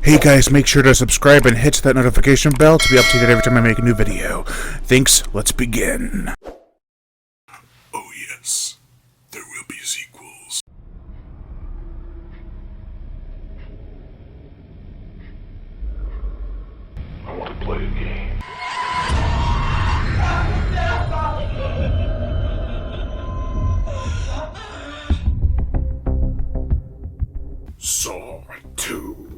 Hey guys, make sure to subscribe and hit that notification bell to be updated every time I make a new video. Thanks, let's begin. Oh yes, there will be sequels. I want to play a game. Saw 2.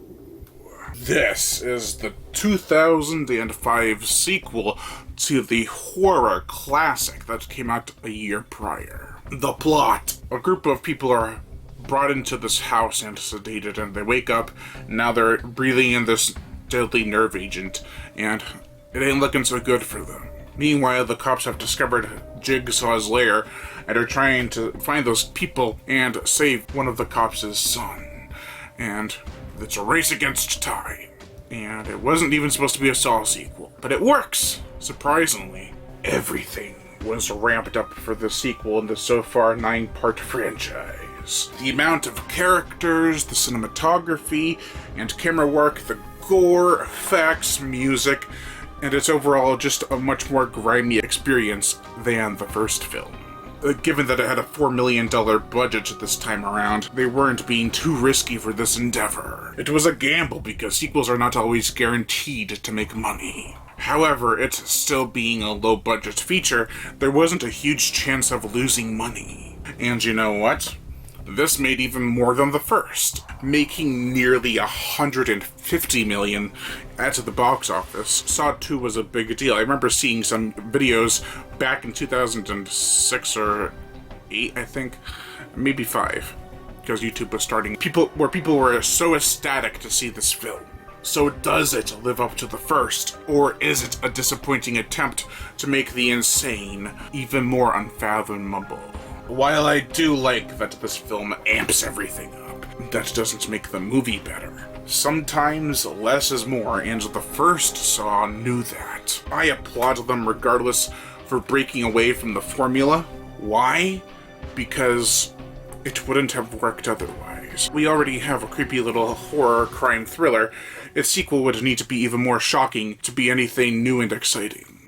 This is the 2005 sequel to the horror classic that came out a year prior. The plot: a group of people are brought into this house and sedated, and they wake up, and now they're breathing in this deadly nerve agent, and it ain't looking so good for them. Meanwhile, the cops have discovered Jigsaw's lair and are trying to find those people and save one of the cops' son. And it's a race against time. And it wasn't even supposed to be a Saw sequel, but it works! Surprisingly, everything was ramped up for the sequel in the so far 9-part franchise. The amount of characters, the cinematography, and camera work, the gore, effects, music, and it's overall just a much more grimy experience than the first film. Given that it had a $4 million budget this time around, they weren't being too risky for this endeavor. It was a gamble because sequels are not always guaranteed to make money. However, it still being a low-budget feature, there wasn't a huge chance of losing money. And you know what? This made even more than the first, making nearly $150 million at the box office. Saw 2 was a big deal. I remember seeing some videos back in 2006 or 8, I think, maybe 5, because YouTube was starting. People were so ecstatic to see this film. So does it live up to the first, or is it a disappointing attempt to make the insane even more unfathomable? While I do like that this film amps everything up, that doesn't make the movie better. Sometimes less is more, and the first Saw knew that. I applaud them regardless for breaking away from the formula. Why? Because it wouldn't have worked otherwise. We already have a creepy little horror crime thriller. Its sequel would need to be even more shocking to be anything new and exciting.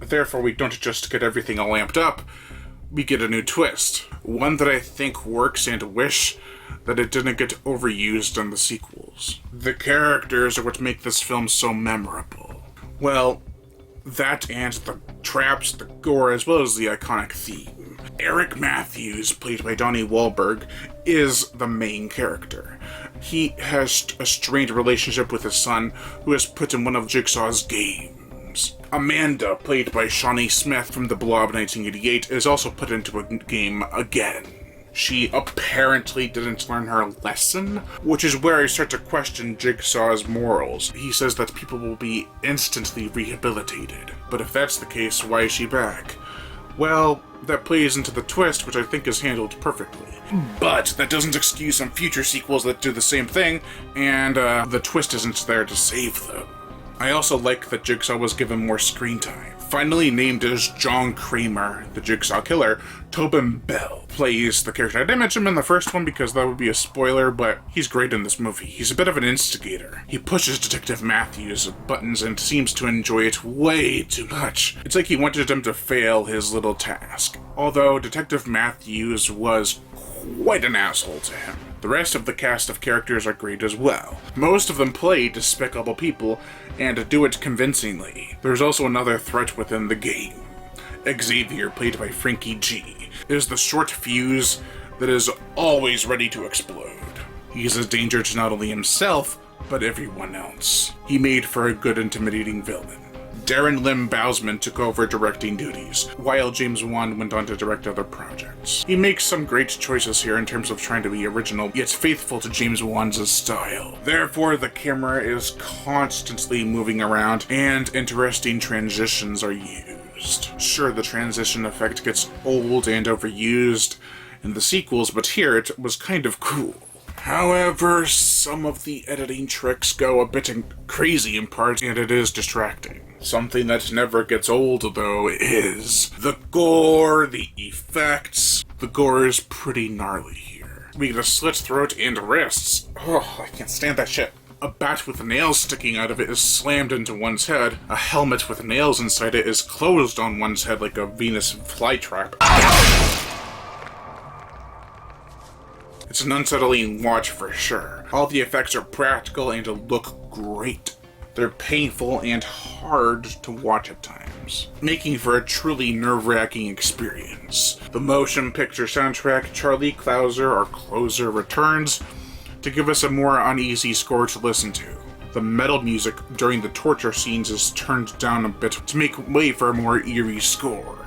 Therefore, we don't just get everything all amped up, we get a new twist. One that I think works, and wish that it didn't get overused in the sequels. The characters are what make this film so memorable. Well, that and the traps, the gore, as well as the iconic theme. Eric Matthews, played by Donnie Wahlberg, is the main character. He has a strained relationship with his son, who is put in one of Jigsaw's games. Amanda, played by Shawnee Smith from The Blob 1988, is also put into a game again. She apparently didn't learn her lesson, which is where I start to question Jigsaw's morals. He says that people will be instantly rehabilitated. But if that's the case, why is she back? Well, that plays into the twist, which I think is handled perfectly. But that doesn't excuse some future sequels that do the same thing, and the twist isn't there to save them. I also like that Jigsaw was given more screen time. Finally named as John Kramer, the Jigsaw Killer, Tobin Bell plays the character. I didn't mention him in the first one because that would be a spoiler, but he's great in this movie. He's a bit of an instigator. He pushes Detective Matthews' buttons and seems to enjoy it way too much. It's like he wanted him to fail his little task. Although Detective Matthews was quite an asshole to him. The rest of the cast of characters are great as well. Most of them play despicable people, and do it convincingly. There's also another threat within the game. Xavier, played by Frankie G, is the short fuse that is always ready to explode. He's a danger to not only himself, but everyone else. He made for a good intimidating villain. Darren Lim Bousman took over directing duties, while James Wan went on to direct other projects. He makes some great choices here in terms of trying to be original, yet faithful to James Wan's style. Therefore, the camera is constantly moving around, and interesting transitions are used. Sure, the transition effect gets old and overused in the sequels, but here it was kind of cool. However, some of the editing tricks go a bit crazy in parts, and it is distracting. Something that never gets old, though, is the gore, the effects. The gore is pretty gnarly here. We get a slit throat and wrists. Oh, I can't stand that shit. A bat with nails sticking out of it is slammed into one's head. A helmet with nails inside it is closed on one's head like a Venus flytrap. It's an unsettling watch for sure. All the effects are practical and look great. They're painful and hard to watch at times, making for a truly nerve-wracking experience. The motion picture soundtrack, Charlie Clouser or Closer, returns to give us a more uneasy score to listen to. The metal music during the torture scenes is turned down a bit to make way for a more eerie score.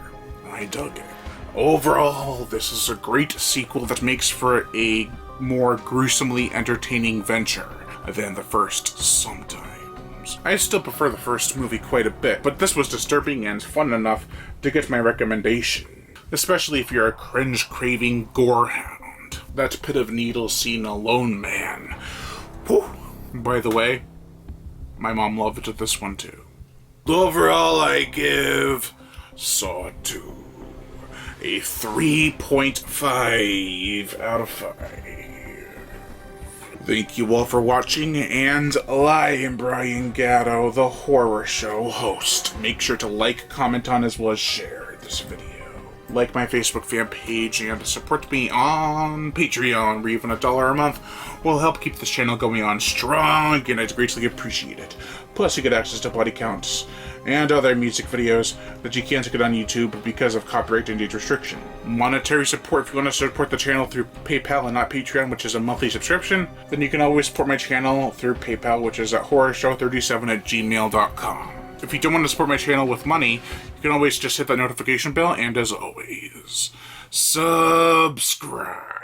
I dug it. Overall, this is a great sequel that makes for a more gruesomely entertaining venture than the first sometimes. I still prefer the first movie quite a bit, but this was disturbing and fun enough to get my recommendation, especially if you're a cringe-craving gorehound. That pit of needles scene alone, man. Whew. By the way, my mom loved this one too. Overall, I give Saw 2 a 3.5 out of 5. Thank you all for watching, and I am Brian Gatto, the Horror Show host. Make sure to like, comment on, as well as share this video. Like my Facebook fan page and support me on Patreon, where even $1 a month will help keep this channel going on strong, and I'd greatly appreciate it. Plus, you get access to body counts and other music videos that you can't get on YouTube because of copyright and age restriction. Monetary support, if you want to support the channel through PayPal and not Patreon, which is a monthly subscription, then you can always support my channel through PayPal, which is at horrorshow37@gmail.com. If you don't want to support my channel with money, you can always just hit that notification bell, and as always, subscribe.